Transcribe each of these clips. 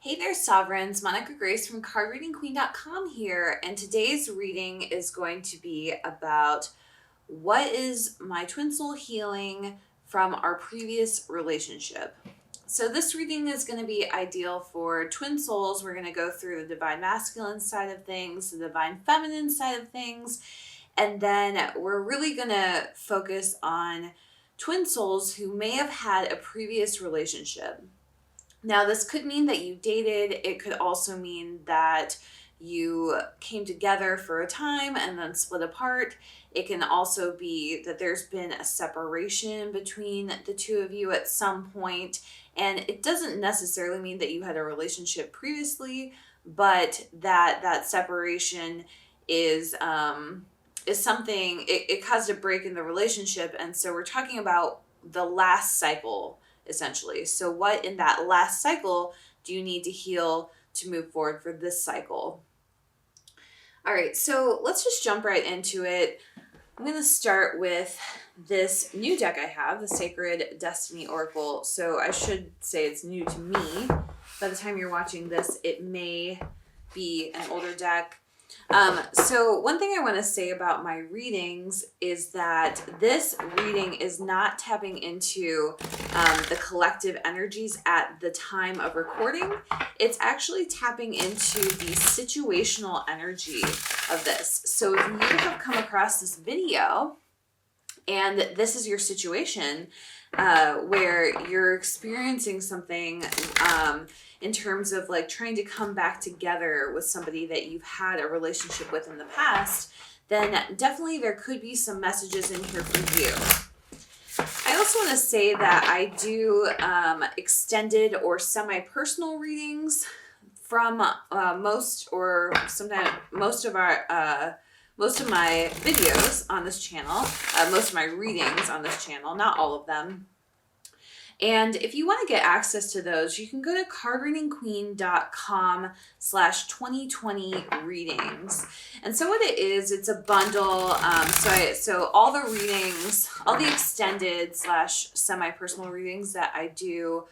Hey there, Sovereigns. Monica Grace from cardreadingqueen.com here, and today's reading is going to be about what is my twin soul healing from our previous relationship. So this reading is going to be ideal for twin souls. We're going to go through the divine masculine side of things, the divine feminine side of things, and then we're really going to focus on twin souls who may have had a previous relationship. Now, this could mean that you dated. It could also mean that you came together for a time and then split apart. It can also be that there's been a separation between the two of you at some point. And it doesn't necessarily mean that you had a relationship previously, but that separation is something, it caused a break in the relationship. And so we're talking about the last cycle, essentially. So what in that last cycle do you need to heal to move forward for this cycle? All right, so let's just jump right into it. I'm going to start with this new deck I have, the Sacred Destiny Oracle. So I should say it's new to me. By the time you're watching this, it may be an older deck. So one thing I want to say about my readings is that this reading is not tapping into the collective energies at the time of recording. It's actually tapping into the situational energy of this. So if you have come across this video and this is your situation where you're experiencing something in terms of like trying to come back together with somebody that you've had a relationship with in the past, then definitely there could be some messages in here for you. I also want to say that I do extended or semi-personal readings from most of my videos on this channel, most of my readings on this channel, not all of them. And if you want to get access to those, you can go to cardreadingqueen.com/2020 readings. And so what it is, it's a bundle. So all the readings, all the extended / semi-personal readings that I do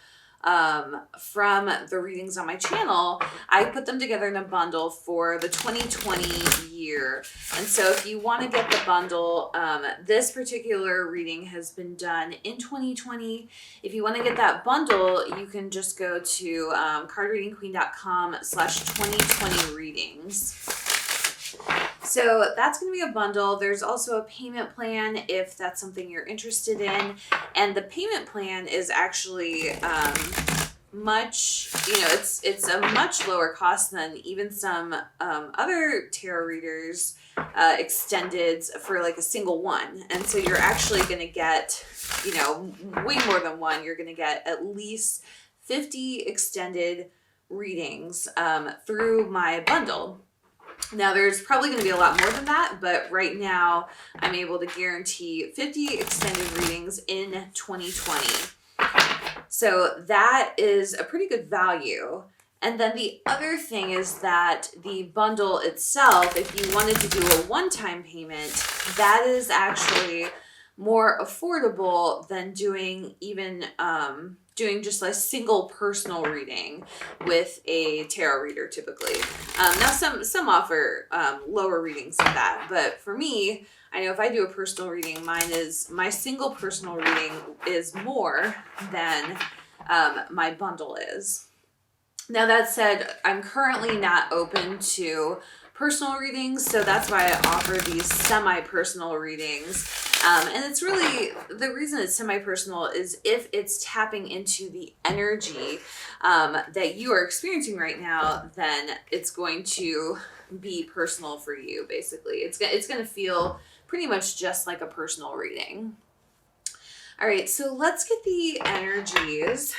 from the readings on my channel, I put them together in a bundle for the 2020 year. And so if you want to get the bundle, this particular reading has been done in 2020. If you want to get that bundle, you can just go to cardreadingqueen.com/2020 readings. So that's going to be a bundle. There's also a payment plan if that's something you're interested in. And the payment plan is actually it's a much lower cost than even some other tarot readers extended for like a single one. And so you're actually going to get, way more than one. You're going to get at least 50 extended readings through my bundle. Now, there's probably going to be a lot more than that, but right now I'm able to guarantee 50 extended readings in 2020. So that is a pretty good value. And then the other thing is that the bundle itself, if you wanted to do a one-time payment, that is actually more affordable than doing just a single personal reading with a tarot reader typically. Now some offer lower readings than that, but for me, I know if I do a personal reading, my single personal reading is more than my bundle is. Now that said, I'm currently not open to personal readings, so that's why I offer these semi-personal readings. And it's really, the reason it's semi-personal is if it's tapping into the energy that you are experiencing right now, then it's going to be personal for you, basically. It's going to feel pretty much just like a personal reading. All right, so let's get the energies,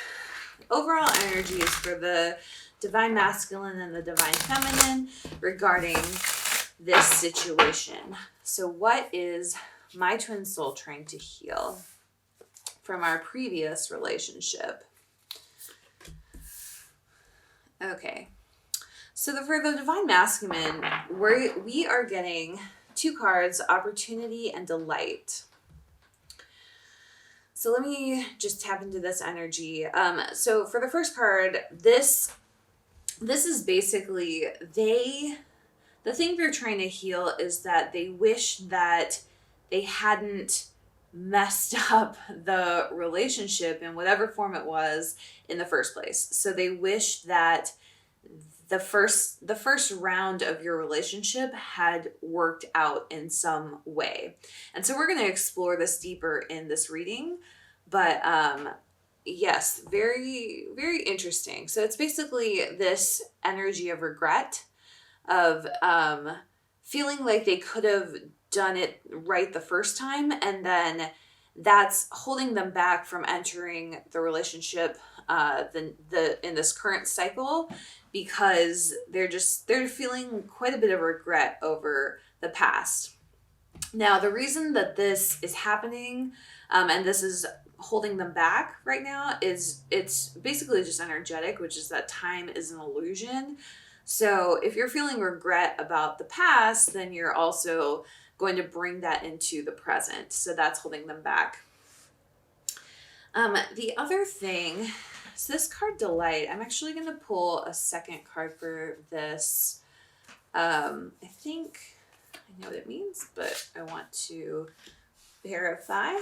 overall energies for the divine masculine and the divine feminine regarding this situation. So what is my twin soul trying to heal from our previous relationship? Okay, so for the divine masculine, we are getting two cards, opportunity and delight. So let me just tap into this energy. So for the first card, this this is basically the thing they're trying to heal is that they wish that they hadn't messed up the relationship in whatever form it was in the first place. So they wish that the first round of your relationship had worked out in some way. And so we're going to explore this deeper in this reading, but yes, very very interesting. So it's basically this energy of regret, of feeling like they could have done it right the first time, and then that's holding them back from entering the relationship in this current cycle, because they're feeling quite a bit of regret over the past. Now, the reason that this is happening, and this is holding them back right now, is it's basically just energetic, which is that time is an illusion. So if you're feeling regret about the past, then you're also going to bring that into the present. So that's holding them back. The other thing, so this card, Delight, I'm actually going to pull a second card for this. I think I know what it means, but I want to verify.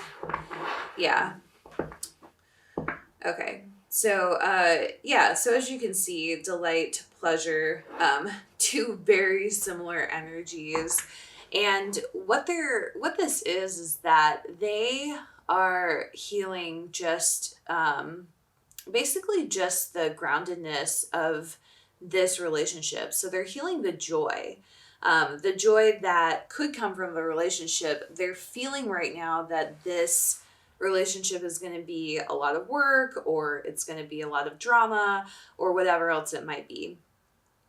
Yeah. Okay. So, so as you can see, delight, pleasure, two very similar energies. And what this is that they are healing just, basically just the groundedness of this relationship. So they're healing the joy that could come from the relationship. They're feeling right now that this relationship is going to be a lot of work, or it's going to be a lot of drama, or whatever else it might be.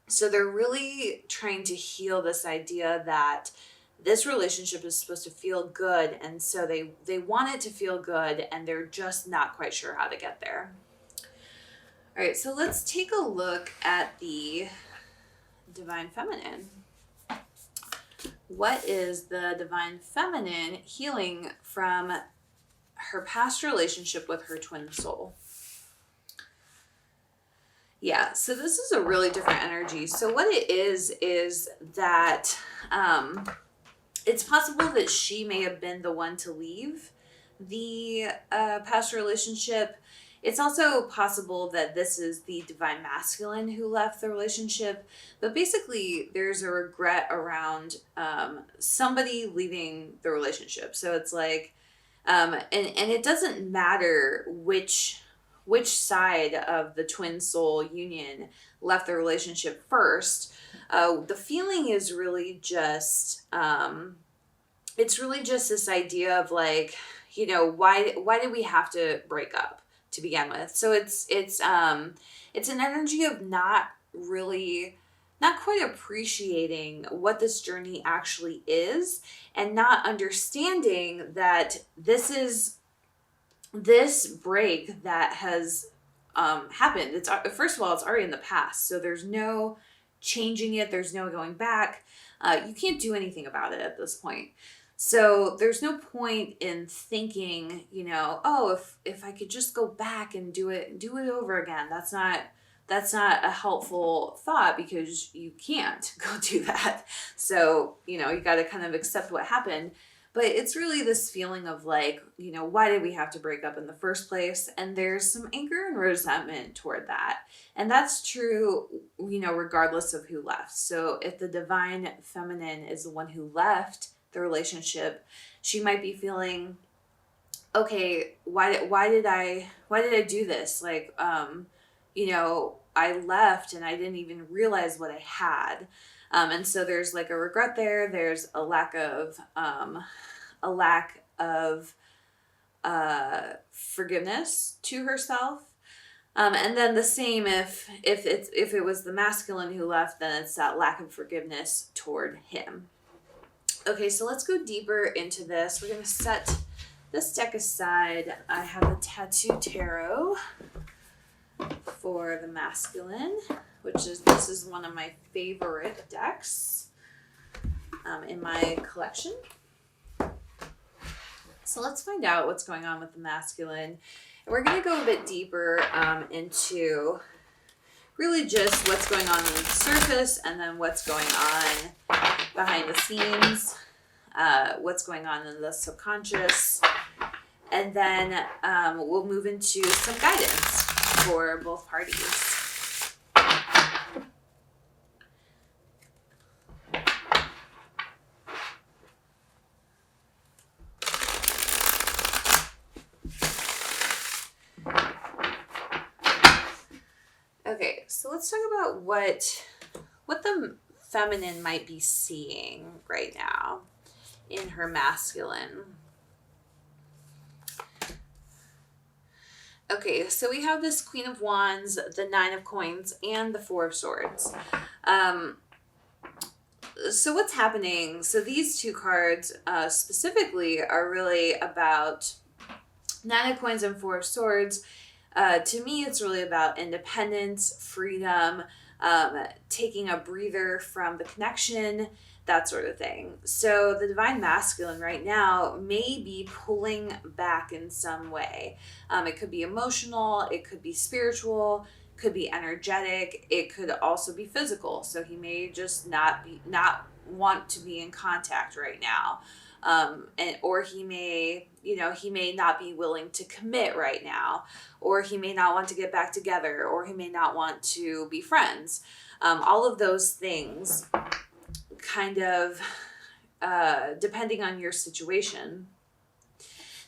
So they're really trying to heal this idea that this relationship is supposed to feel good, and so they want it to feel good, and they're just not quite sure how to get there. All right, so let's take a look at the Divine Feminine. What is the Divine Feminine healing from her past relationship with her twin soul? Yeah, so this is a really different energy. So what it is that it's possible that she may have been the one to leave the past relationship. It's also possible that this is the Divine Masculine who left the relationship. But basically, there's a regret around somebody leaving the relationship. So it's like, and it doesn't matter which side of the twin soul union left the relationship first. The feeling is really just, it's really just this idea of like, why did we have to break up to begin with? So it's an energy of not quite appreciating what this journey actually is, and not understanding that this break that has happened. It's, first of all, it's already in the past, so there's no changing it. There's no going back. You can't do anything about it at this point. So there's no point in thinking, if I could just go back and do it over again. That's not a helpful thought, because you can't go do that. So, you got to kind of accept what happened. But it's really this feeling of like, why did we have to break up in the first place? And there's some anger and resentment toward that. And that's true, regardless of who left. So if the Divine Feminine is the one who left the relationship, she might be feeling, okay, why did I do this? Like, I left and I didn't even realize what I had. And so there's like a regret there. There's a lack of forgiveness to herself. And then the same if it was the masculine who left, then it's that lack of forgiveness toward him. Okay, so let's go deeper into this. We're going to set this deck aside. I have a Tattoo Tarot for the masculine, this is one of my favorite decks in my collection. So let's find out what's going on with the masculine. And we're going to go a bit deeper into really just what's going on under the surface and then what's going on behind the scenes, what's going on in the subconscious. And then we'll move into some guidance for both parties. Okay, so let's talk about what the feminine might be seeing right now in her masculine. Okay, so we have this Queen of Wands, the Nine of Coins, and the Four of Swords. So what's happening? So these two cards specifically are really about Nine of Coins and Four of Swords. To me, it's really about independence, freedom, taking a breather from the connection, that sort of thing. So the Divine Masculine right now may be pulling back in some way. It could be emotional, it could be spiritual, could be energetic, it could also be physical. So he may just not want to be in contact right now. Or he may not be willing to commit right now, or he may not want to get back together, or he may not want to be friends. All of those things kind of depending on your situation.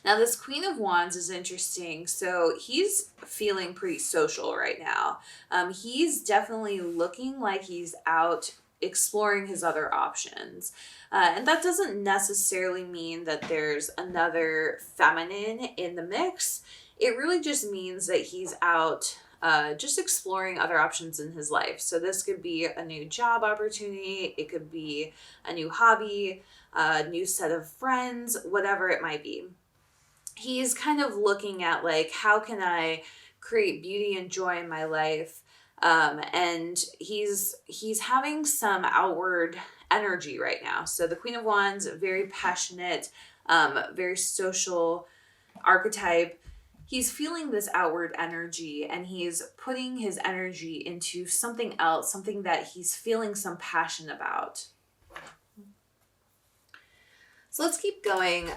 Now, this Queen of Wands is interesting. So he's feeling pretty social right now. He's definitely looking like he's out exploring his other options. And that doesn't necessarily mean that there's another feminine in the mix. It really just means that he's out just exploring other options in his life. So this could be a new job opportunity. It could be a new hobby, a new set of friends, whatever it might be. He's kind of looking at like, how can I create beauty and joy in my life? And he's having some outward energy right now. So the Queen of Wands, very passionate, very social archetype. He's feeling this outward energy and he's putting his energy into something else, something that he's feeling some passion about. So let's keep going.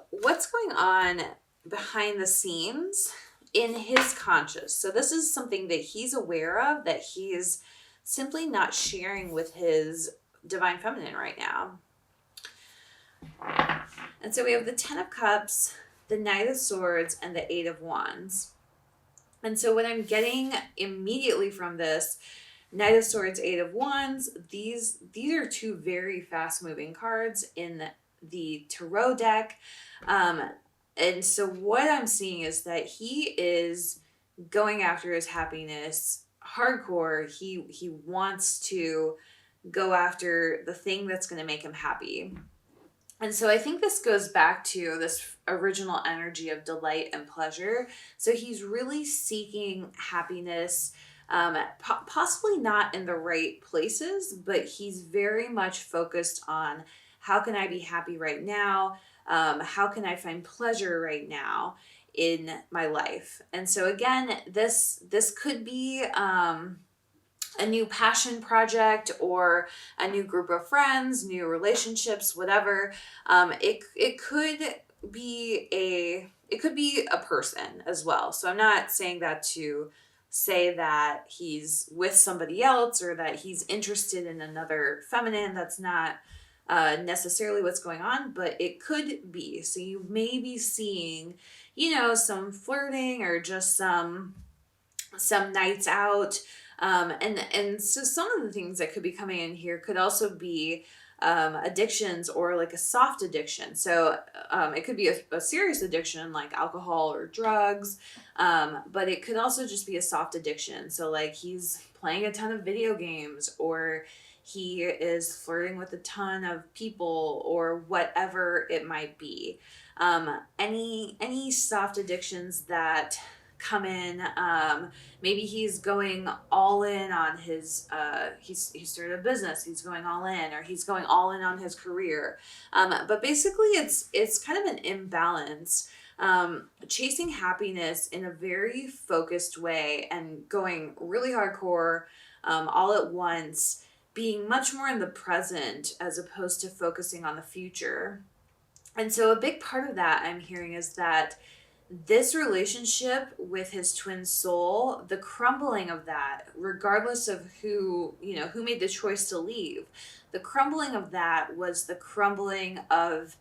What's going on behind the scenes in his conscious? So this is something that he's aware of, that he is simply not sharing with his Divine Feminine right now. And so we have the Ten of Cups, the Knight of Swords, and the Eight of Wands. And so what I'm getting immediately from this, Knight of Swords, Eight of Wands, these are two very fast-moving cards in the tarot deck. And so what I'm seeing is that he is going after his happiness hardcore. He wants to go after the thing that's going to make him happy. And so I think this goes back to this original energy of delight and pleasure. So he's really seeking happiness, possibly not in the right places, but he's very much focused on, how can I be happy right now? How can I find pleasure right now in my life? And so again, this could be a new passion project or a new group of friends, new relationships, whatever. It could be a person as well. So I'm not saying that to say that he's with somebody else or that he's interested in another feminine. That's not necessarily what's going on, but it could be. So you may be seeing, some flirting or just some nights out. And so some of the things that could be coming in here could also be addictions or like a soft addiction. So it could be a serious addiction like alcohol or drugs, but it could also just be a soft addiction. So like he's playing a ton of video games, or he is flirting with a ton of people, or whatever it might be. Any soft addictions that come in, maybe he's going all in on his he started a business, he's going all in, or he's going all in on his career, but basically it's kind of an imbalance. chasing happiness in a very focused way and going really hardcore, all at once, being much more in the present as opposed to focusing on the future. And so a big part of that I'm hearing is that this relationship with his twin soul, the crumbling of that, regardless of who made the choice to leave, the crumbling of that was the crumbling of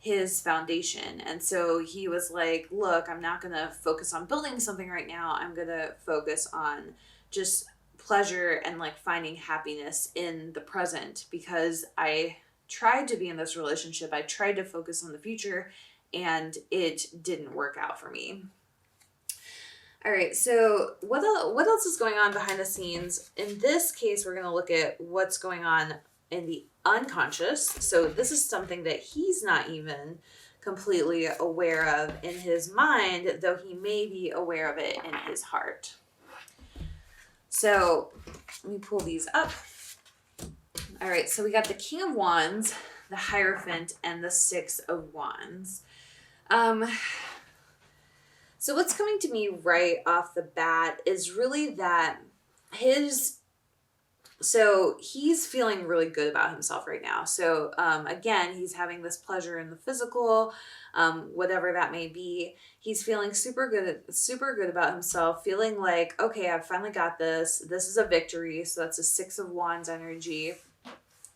his foundation. And so he was like, look, I'm not going to focus on building something right now. I'm going to focus on just pleasure and like finding happiness in the present, because I tried to be in this relationship. I tried to focus on the future and it didn't work out for me. All right, so what else is going on behind the scenes? In this case, we're going to look at what's going on in the unconscious. So this is something that he's not even completely aware of in his mind, though he may be aware of it in his heart. So let me pull these up. All right, so we got the King of Wands, the Hierophant, and the Six of Wands. So what's coming to me right off the bat is really that he's feeling really good about himself right now. So again, he's having this pleasure in the physical, whatever that may be. He's feeling super good about himself, feeling like, okay, I've finally got this. This is a victory. So that's a Six of Wands energy.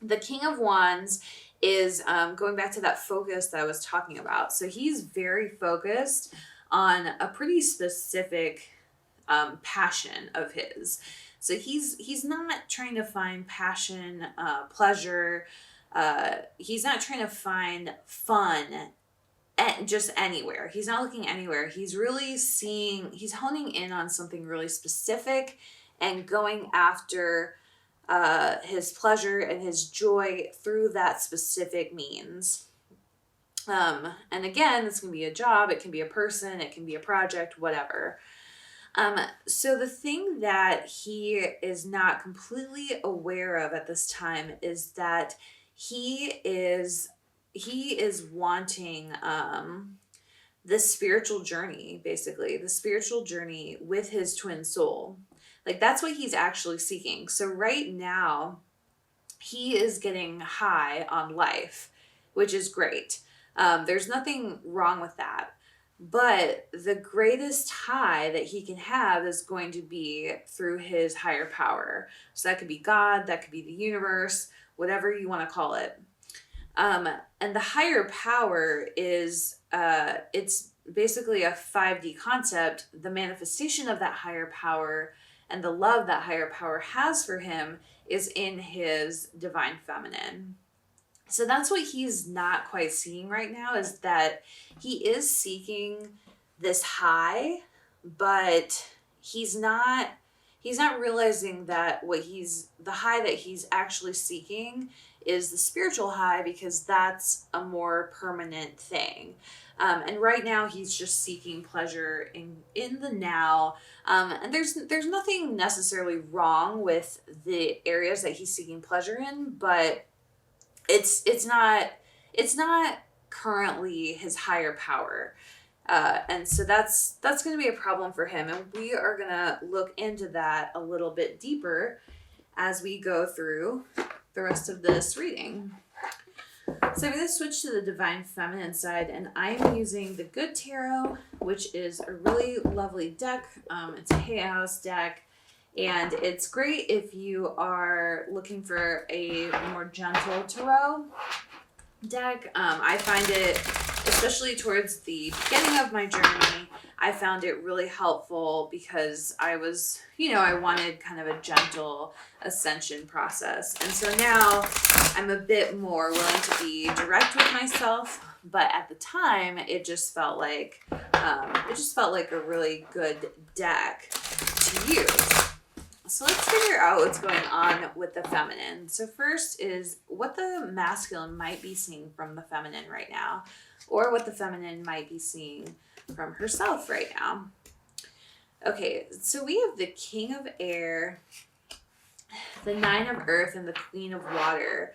The King of Wands is going back to that focus that I was talking about. So he's very focused on a pretty specific passion of his. So he's not trying to find passion, pleasure. He's not trying to find fun just anywhere. He's not looking anywhere. He's honing in on something really specific and going after his pleasure and his joy through that specific means. And again, this can be a job, it can be a person, it can be a project, whatever. So the thing that he is not completely aware of at this time is that he is wanting the spiritual journey, basically, the spiritual journey with his twin soul. Like, that's what he's actually seeking. So right now, he is getting high on life, which is great. There's nothing wrong with that. But the greatest high that he can have is going to be through his higher power. So that could be God, that could be the universe, whatever you want to call it. And the higher power is, it's basically a 5D concept. The manifestation of that higher power and the love that higher power has for him is in his divine feminine. So that's what he's not quite seeing right now, is that he is seeking this high, but he's not realizing that the high that he's actually seeking is the spiritual high, because that's a more permanent thing. And right now he's just seeking pleasure in the now. And there's nothing necessarily wrong with the areas that he's seeking pleasure in, but it's not currently his higher power. And so that's going to be a problem for him. And we are going to look into that a little bit deeper as we go through the rest of this reading. So I'm going to switch to the Divine Feminine side, and I'm using the Good Tarot, which is a really lovely deck. It's a Hay House deck, and it's great if you are looking for a more gentle tarot deck. I find it, especially towards the beginning of my journey, I found it really helpful because I wanted kind of a gentle ascension process. And so now I'm a bit more willing to be direct with myself, but at the time it just felt like a really good deck to use. So let's figure out what's going on with the feminine. So first is what the masculine might be seeing from the feminine right now, or what the feminine might be seeing from herself right now. Okay, so we have the King of Air, the Nine of Earth, and the Queen of Water.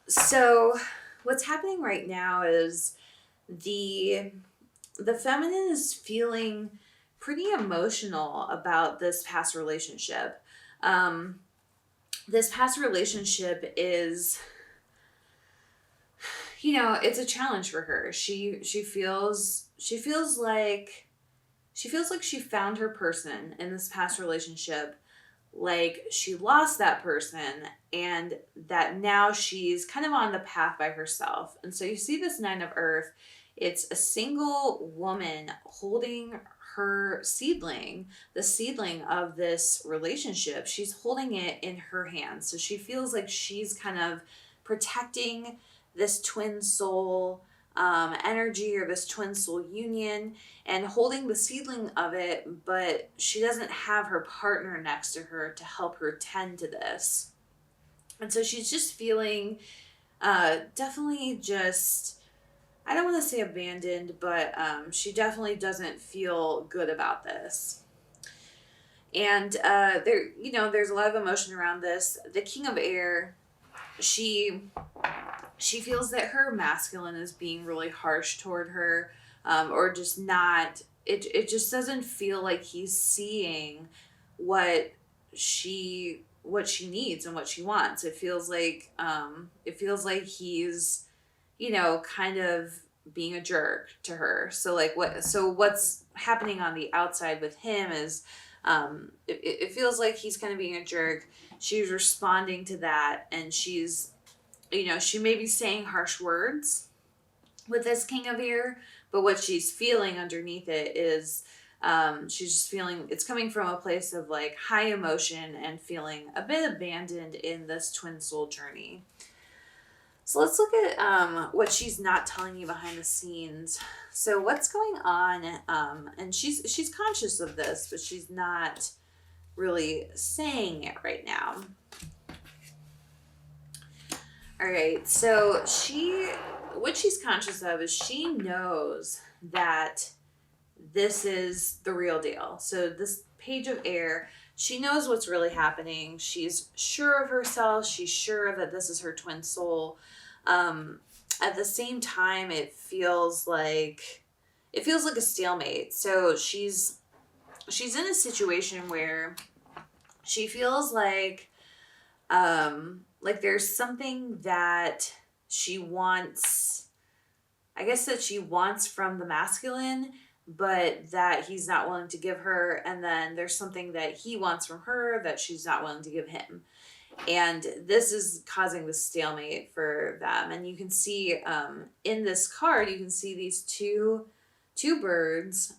So what's happening right now is the the feminine is feeling pretty emotional about this past relationship. Um, this past relationship is, it's a challenge for her. She feels like she found her person in this past relationship, like she lost that person, and that now she's kind of on the path by herself. And so you see this Nine of Earth, it's a single woman holding her seedling, the seedling of this relationship. She's holding it in her hands. So she feels like she's kind of protecting this twin soul energy, or this twin soul union, and holding the seedling of it, but she doesn't have her partner next to her to help her tend to this. And so she's just feeling definitely just, I don't want to say abandoned, but she definitely doesn't feel good about this. And there's a lot of emotion around this. The King of Air, she feels that her masculine is being really harsh toward her, or just not. It just doesn't feel like he's seeing what she needs and what she wants. It feels like he's, kind of being a jerk to her. So what's happening on the outside with him is, it feels like he's kind of being a jerk. She's responding to that, and she's, she may be saying harsh words with this King of Air, but what she's feeling underneath it is, she's just feeling, it's coming from a place of like high emotion and feeling a bit abandoned in this twin soul journey. So let's look at what she's not telling you behind the scenes. So what's going on, and she's conscious of this, but she's not really saying it right now. All right, so what she's conscious of is she knows that this is the real deal. So this Page of Air, she knows what's really happening. She's sure of herself. She's sure that this is her twin soul. At the same time, it feels like a stalemate. So she's in a situation where she feels like there's something that she wants, I guess that she wants from the masculine, but that he's not willing to give her. And then there's something that he wants from her that she's not willing to give him. And this is causing the stalemate for them. And you can see in this card, you can see these two birds,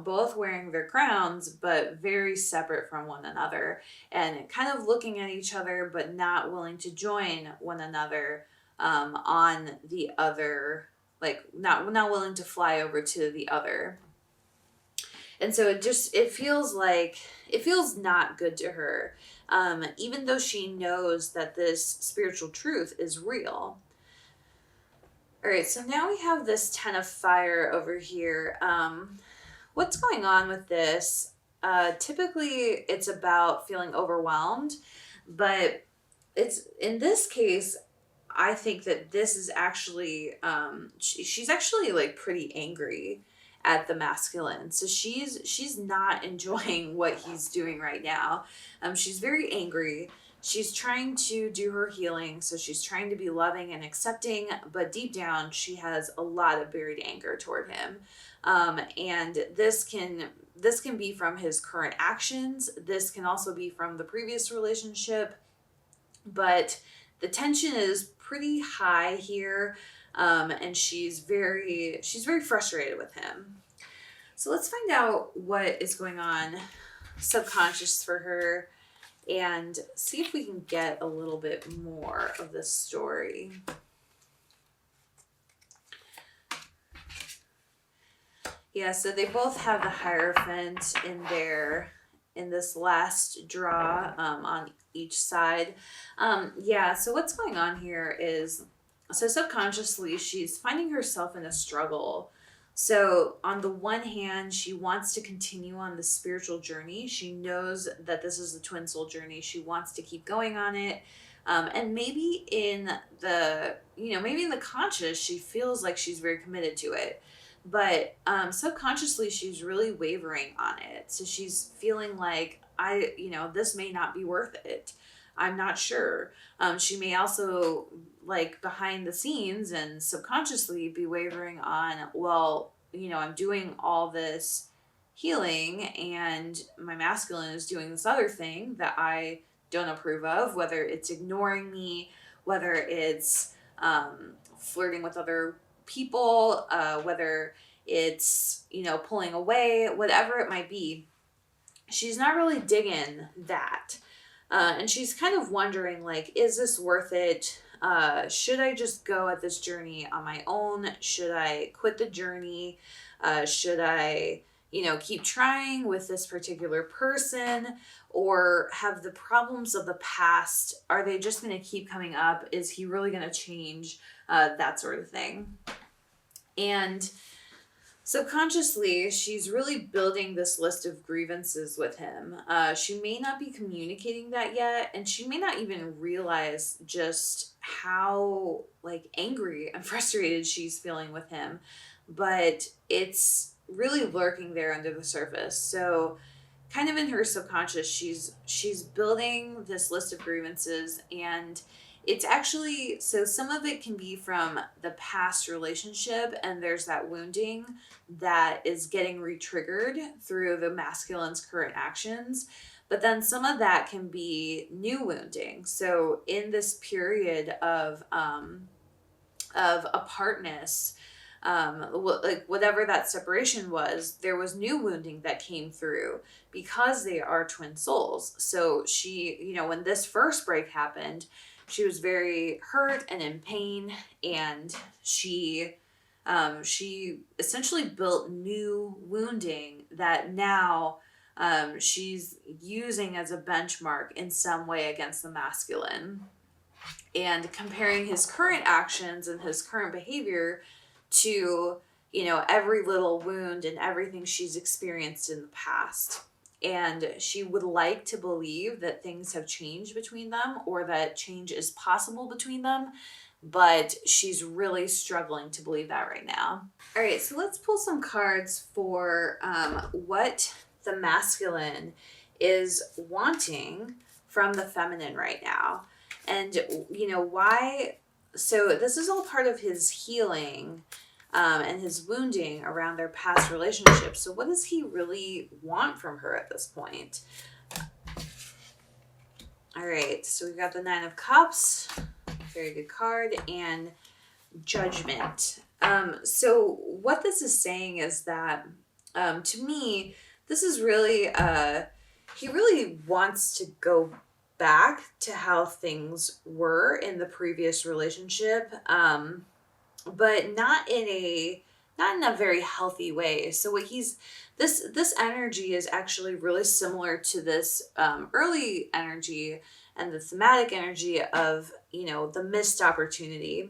both wearing their crowns, but very separate from one another, and kind of looking at each other, but not willing to join one another on the other, like not willing to fly over to the other. And so it feels not good to her, even though she knows that this spiritual truth is real. All right, so now we have this Ten of Fire over here. What's going on with this? Typically, it's about feeling overwhelmed, but it's in this case, I think that this is actually, she's actually like pretty angry at the masculine. So she's not enjoying what he's doing right now. She's very angry. She's trying to do her healing, so she's trying to be loving and accepting, but deep down she has a lot of buried anger toward him. And this can be from his current actions. This can also be from the previous relationship, but the tension is pretty high here, and she's very frustrated with him. So let's find out what is going on subconscious for her, and see if we can get a little bit more of this story. Yeah, so they both have the Hierophant in this last draw on each side. So what's going on here is, so subconsciously she's finding herself in a struggle. So on the one hand, she wants to continue on the spiritual journey. She knows that this is a twin soul journey. She wants to keep going on it. And maybe in the conscious, she feels like she's very committed to it. but subconsciously she's really wavering on it. So she's feeling like, this may not be worth it. I'm not sure. She may also, like, behind the scenes and subconsciously be wavering on, well, I'm doing all this healing and my masculine is doing this other thing that I don't approve of, whether it's ignoring me, whether it's flirting with other people, whether it's, pulling away, whatever it might be. She's not really digging that. And she's kind of wondering, like, is this worth it? Should I just go at this journey on my own? Should I quit the journey? Should I, keep trying with this particular person? Or have the problems of the past, are they just going to keep coming up? Is he really going to change? That sort of thing. And subconsciously, she's really building this list of grievances with him. She may not be communicating that yet, and she may not even realize just how, like, angry and frustrated she's feeling with him, but it's really lurking there under the surface. So kind of in her subconscious, she's building this list of grievances, and it's actually, so some of it can be from the past relationship, and there's that wounding that is getting re-triggered through the masculine's current actions. But then some of that can be new wounding. So in this period of apartness, like whatever that separation was, there was new wounding that came through because they are twin souls. So she, when this first break happened, she was very hurt and in pain, and she essentially built new wounding that now she's using as a benchmark in some way against the masculine, and comparing his current actions and his current behavior to, every little wound and everything she's experienced in the past. And she would like to believe that things have changed between them, or that change is possible between them, but she's really struggling to believe that right now. All right, so let's pull some cards for what the masculine is wanting from the feminine right now. And, why. So this is all part of his healing and his wounding around their past relationships. So what does he really want from her at this point? All right, so we've got the Nine of Cups, very good card, and Judgment. So what this is saying is that, to me, this is really, he really wants to go back to how things were in the previous relationship, but not in a very healthy way. So what this energy is actually really similar to this early energy and the thematic energy of, the missed opportunity.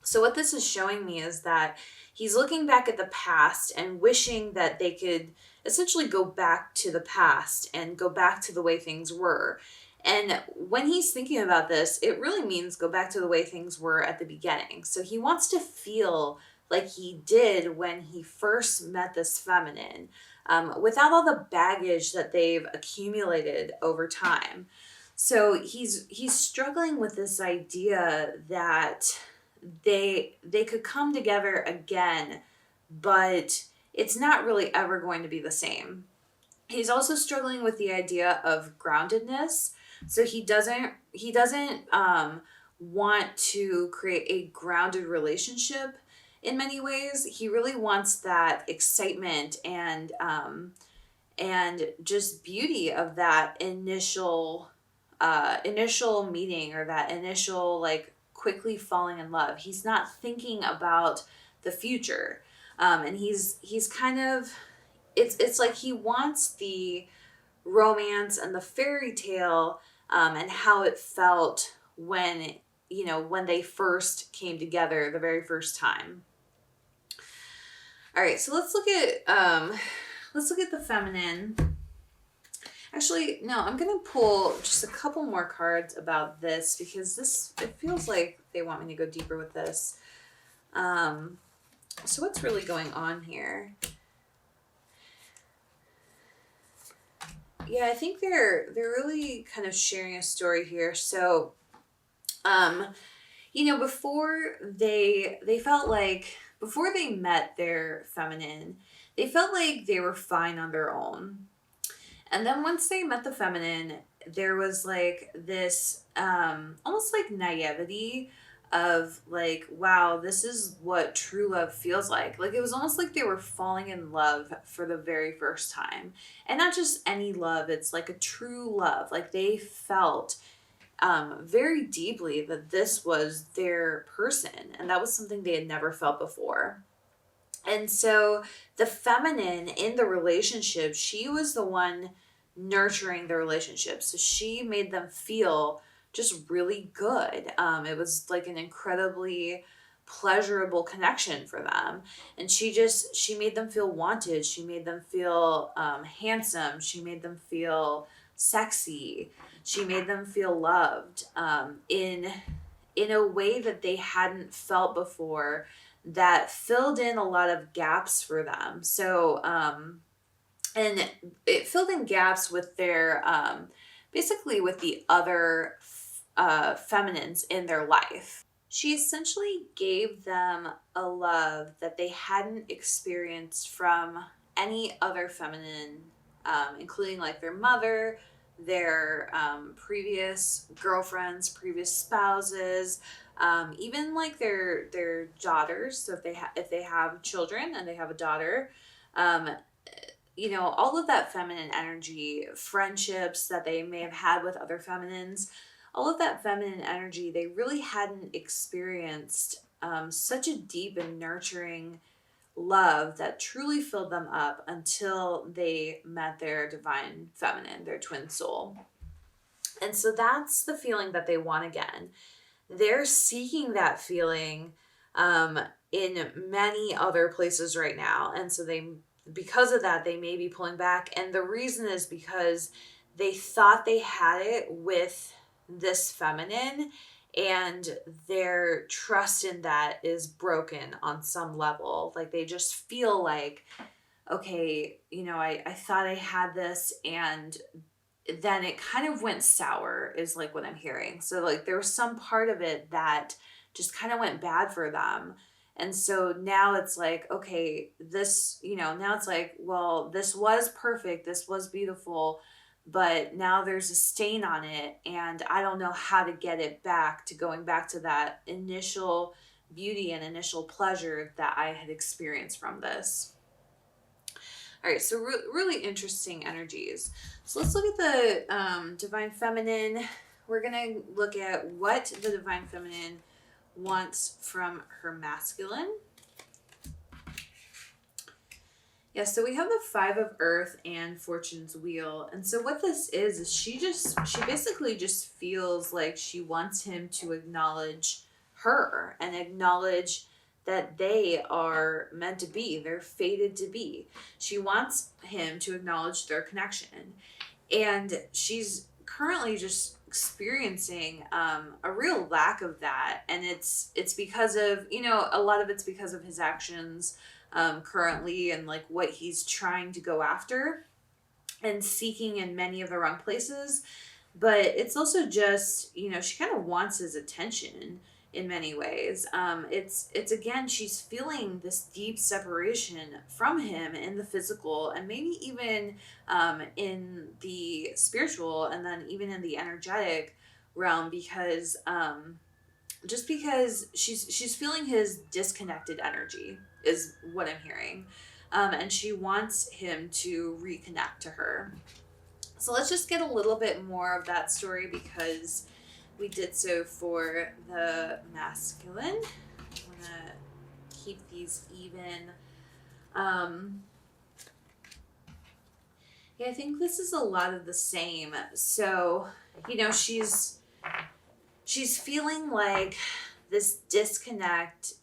So what this is showing me is that he's looking back at the past and wishing that they could essentially go back to the past and go back to the way things were. And when he's thinking about this, it really means go back to the way things were at the beginning. So he wants to feel like he did when he first met this feminine, without all the baggage that they've accumulated over time. So he's struggling with this idea that they could come together again, but it's not really ever going to be the same. He's also struggling with the idea of groundedness. So he doesn't want to create a grounded relationship in many ways. He really wants that excitement and just beauty of that initial meeting, or that initial, like, quickly falling in love. He's not thinking about the future. And he's kind of, it's like he wants the romance and the fairy tale, and how it felt when they first came together the very first time. All right, so let's look at the feminine. Actually, no, I'm gonna pull just a couple more cards about this, because it feels like they want me to go deeper with this. So what's really going on here? Yeah, I think they're really kind of sharing a story here. So, um, before they felt like before they met their feminine, they felt like they were fine on their own. And then once they met the feminine, there was like this almost like naivety of like, wow, this is what true love feels like. Like it was almost like they were falling in love for the very first time. And not just any love, it's like a true love. Like they felt very deeply that this was their person, and that was something they had never felt before. And so the feminine in the relationship, she was the one nurturing the relationship. So she made them feel just really good. It was like an incredibly pleasurable connection for them. And she made them feel wanted. She made them feel handsome. She made them feel sexy. She made them feel loved in a way that they hadn't felt before, that filled in a lot of gaps for them. So, and it filled in gaps with their, basically with the other feminines in their life. She essentially gave them a love that they hadn't experienced from any other feminine, including like their mother, their previous girlfriends, previous spouses, even like their daughters. So if they have children and they have a daughter, um, all of that feminine energy, friendships that they may have had with other feminines, all of that feminine energy, they really hadn't experienced such a deep and nurturing love that truly filled them up until they met their divine feminine, their twin soul. And so that's the feeling that they want again. They're seeking that feeling um, in many other places right now. And so because of that, they may be pulling back. And the reason is because they thought they had it with this feminine, and their trust in that is broken on some level. Like they just feel like, okay, I thought I had this, and then it kind of went sour, is like what I'm hearing. So like there was some part of it that just kind of went bad for them. And so now it's like, okay, now it's like, well, this was perfect, this was beautiful, but now there's a stain on it, and I don't know how to get it back to going back to that initial beauty and initial pleasure that I had experienced from this. All right, so really interesting energies. So let's look at the divine feminine. We're going to look at what the divine feminine wants from her masculine. Yeah, so we have the Five of Earth and Fortune's Wheel. And so what this is she basically just feels like she wants him to acknowledge her and acknowledge that they are meant to be, they're fated to be. She wants him to acknowledge their connection. And she's currently just experiencing a real lack of that. And it's because of, a lot of it's because of his actions currently, and like what he's trying to go after and seeking in many of the wrong places. But it's also just, she kind of wants his attention in many ways. It's again, she's feeling this deep separation from him in the physical, and maybe even in the spiritual, and then even in the energetic realm, because just because she's feeling his disconnected energy is what I'm hearing. And she wants him to reconnect to her. So let's just get a little bit more of that story, because we did so for the masculine. I'm gonna keep these even. Yeah, I think this is a lot of the same. So, she's feeling like this disconnect.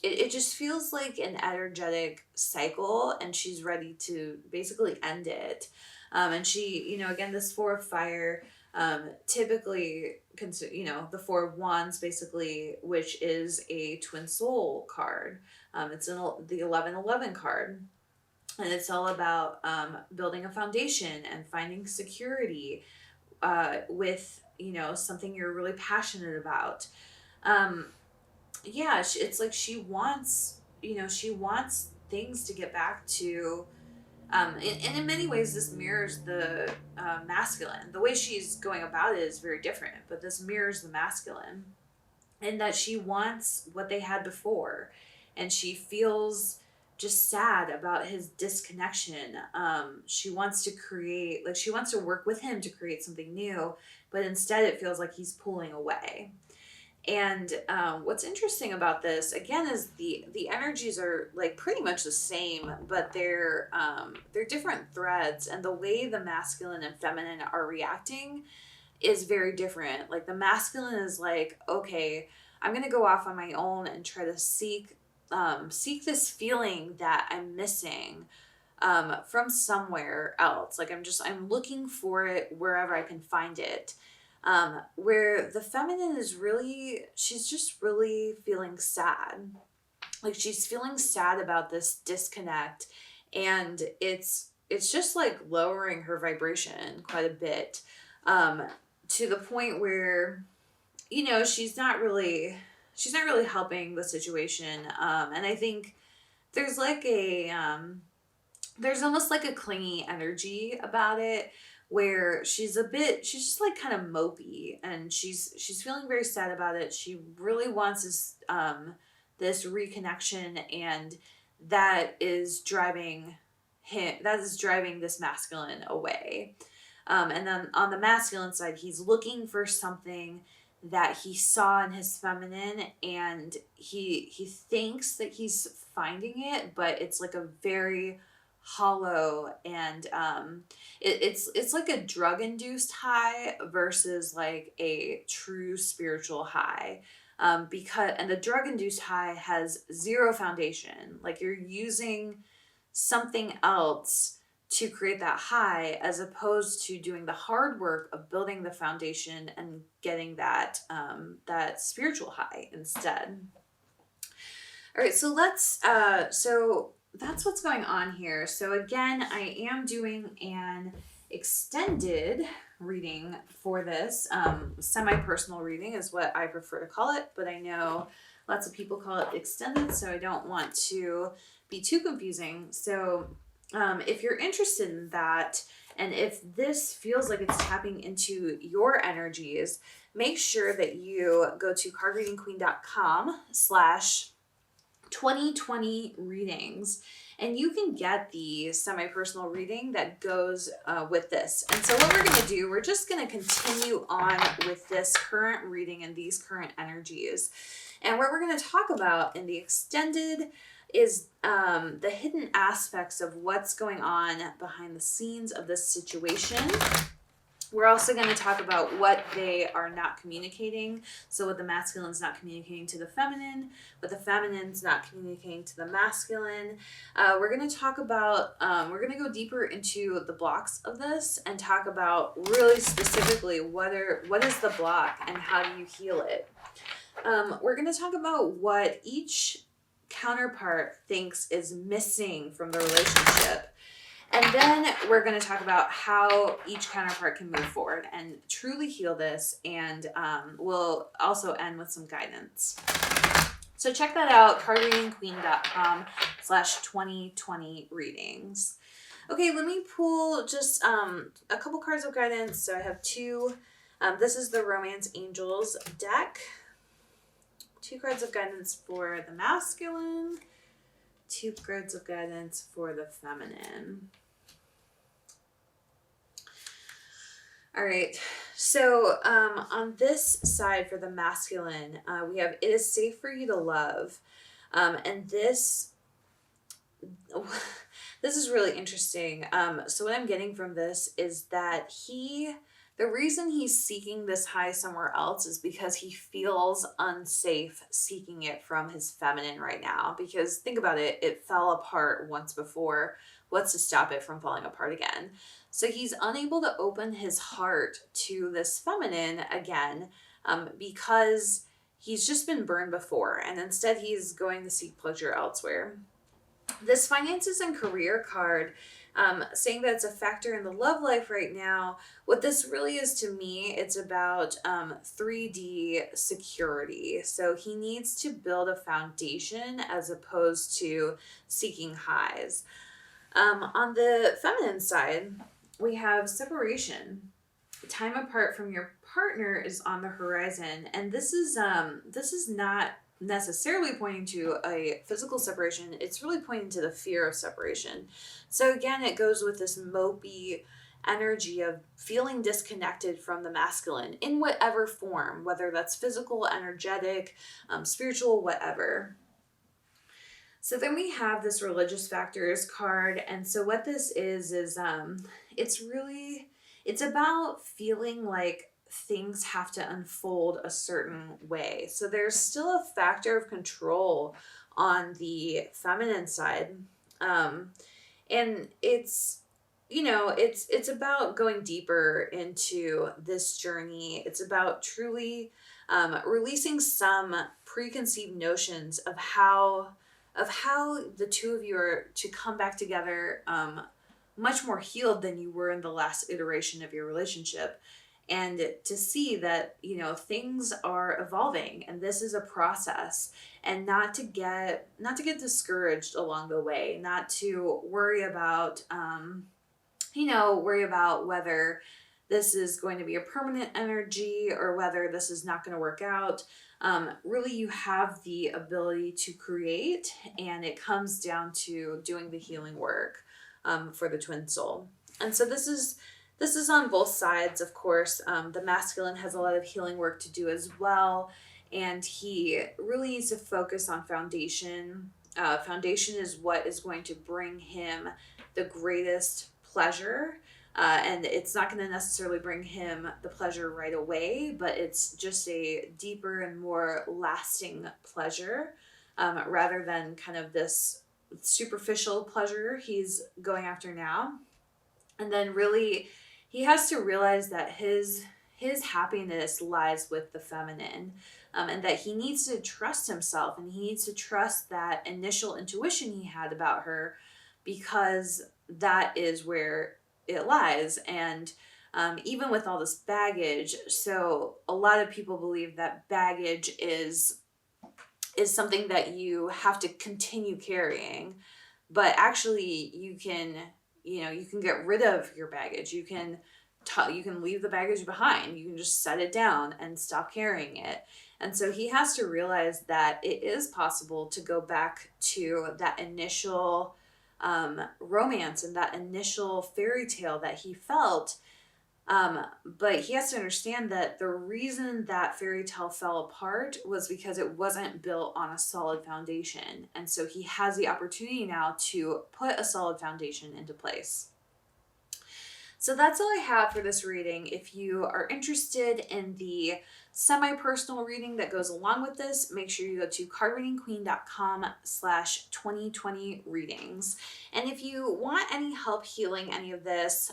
It just feels like an energetic cycle, and she's ready to basically end it. And she, again, this Four of Fire, Typically, the Four of Wands, basically, which is a twin soul card. It's the 1111 card. And it's all about building a foundation and finding security with, something you're really passionate about. Um, yeah, it's like she wants things to get back to, and in many ways, this mirrors the masculine. The way she's going about it is very different, but this mirrors the masculine, and that she wants what they had before, and she feels just sad about his disconnection. She wants to create, like, she wants to work with him to create something new, but instead it feels like he's pulling away. And what's interesting about this again is the energies are like pretty much the same, but they're different threads, and the way the masculine and feminine are reacting is very different. Like the masculine is like, okay, I'm gonna go off on my own and try to seek this feeling that I'm missing from somewhere else. Like I'm looking for it wherever I can find it. Where the feminine is really, she's just really feeling sad. Like she's feeling sad about this disconnect, and it's just like lowering her vibration quite a bit, um, to the point where, she's not really helping the situation. And I think there's like there's almost like a clingy energy about it, where she's just like kind of mopey, and she's feeling very sad about it. She really wants this reconnection, and that is driving this masculine away. And then on the masculine side, he's looking for something that he saw in his feminine, and he thinks that he's finding it, but it's like a very hollow, and it's like a drug induced high versus like a true spiritual high. Because and the drug induced high has zero foundation. Like you're using something else to create that high, as opposed to doing the hard work of building the foundation and getting that spiritual high instead. All right, so that's what's going on here. So again, I am doing an extended reading for this. Semi-personal reading is what I prefer to call it, but I know lots of people call it extended, so I don't want to be too confusing. So if you're interested in that, and if this feels like it's tapping into your energies, make sure that you go to cardreadingqueen.com/2020 readings, and you can get the semi-personal reading that goes with this. And so what we're going to do, we're just going to continue on with this current reading and these current energies. And what we're going to talk about in the extended is the hidden aspects of what's going on behind the scenes of this situation. We're also going to talk about what they are not communicating. So what the masculine's not communicating to the feminine, what the feminine's not communicating to the masculine. We're going to talk about, we're going to go deeper into the blocks of this and talk about really specifically what is the block and how do you heal it. We're going to talk about what each counterpart thinks is missing from the relationship. And then we're going to talk about how each counterpart can move forward and truly heal this, and we'll also end with some guidance. So check that out, cardreadingqueen.com/2020 readings. Okay, let me pull just a couple cards of guidance. So I have two. This is the Romance Angels deck. 2 cards of guidance for the masculine, 2 cards of guidance for the feminine. All right, so on this side for the masculine, we have "It is safe for you to love," and this is really interesting. So what I'm getting from this is that he The reason he's seeking this high somewhere else is because he feels unsafe seeking it from his feminine right now. Because think about it, it fell apart once before. What's to stop it from falling apart again? So he's unable to open his heart to this feminine again, because he's just been burned before. And instead, he's going to seek pleasure elsewhere. This finances and career card, saying that it's a factor in the love life right now. What this really is to me, it's about 3D security. So he needs to build a foundation as opposed to seeking highs. On the feminine side, we have separation. Time apart from your partner is on the horizon, and this is not necessarily pointing to a physical separation. It's really pointing to the fear of separation. So again, it goes with this mopey energy of feeling disconnected from the masculine in whatever form, whether that's physical, energetic, spiritual, whatever. So then we have this religious factors card. And so what this is it's about feeling like things have to unfold a certain way. So there's still a factor of control on the feminine side. And it's about going deeper into this journey. It's about truly releasing some preconceived notions of how the two of you are to come back together, much more healed than you were in the last iteration of your relationship, and to see that things are evolving and this is a process, and not to get discouraged along the way, not to worry about whether this is going to be a permanent energy or whether this is not going to work out. Really, you have the ability to create, and it comes down to doing the healing work for the twin soul. And so this is on both sides, of course. The masculine has a lot of healing work to do as well, and he really needs to focus on foundation. Foundation is what is going to bring him the greatest pleasure. And it's not going to necessarily bring him the pleasure right away, but it's just a deeper and more lasting pleasure, rather than kind of this superficial pleasure he's going after now. And then really, he has to realize that his happiness lies with the feminine, and that he needs to trust himself, and he needs to trust that initial intuition he had about her, because that is where it lies. And even with all this baggage, so a lot of people believe that baggage is something that you have to continue carrying, but actually you can get rid of your baggage. You can leave the baggage behind. You can just set it down and stop carrying it. And so he has to realize that it is possible to go back to that initial romance and that initial fairy tale that he felt. But he has to understand that the reason that fairy tale fell apart was because it wasn't built on a solid foundation. And so he has the opportunity now to put a solid foundation into place. So that's all I have for this reading. If you are interested in the semi-personal reading that goes along with this, make sure you go to cardreadingqueen.com/2020 readings. And if you want any help healing any of this,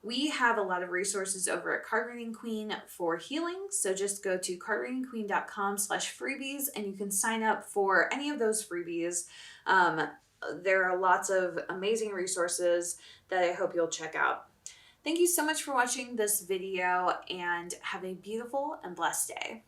we have a lot of resources over at Card Reading Queen for healing. So just go to cardreadingqueen.com/freebies and you can sign up for any of those freebies. There are lots of amazing resources that I hope you'll check out. Thank you so much for watching this video, and have a beautiful and blessed day.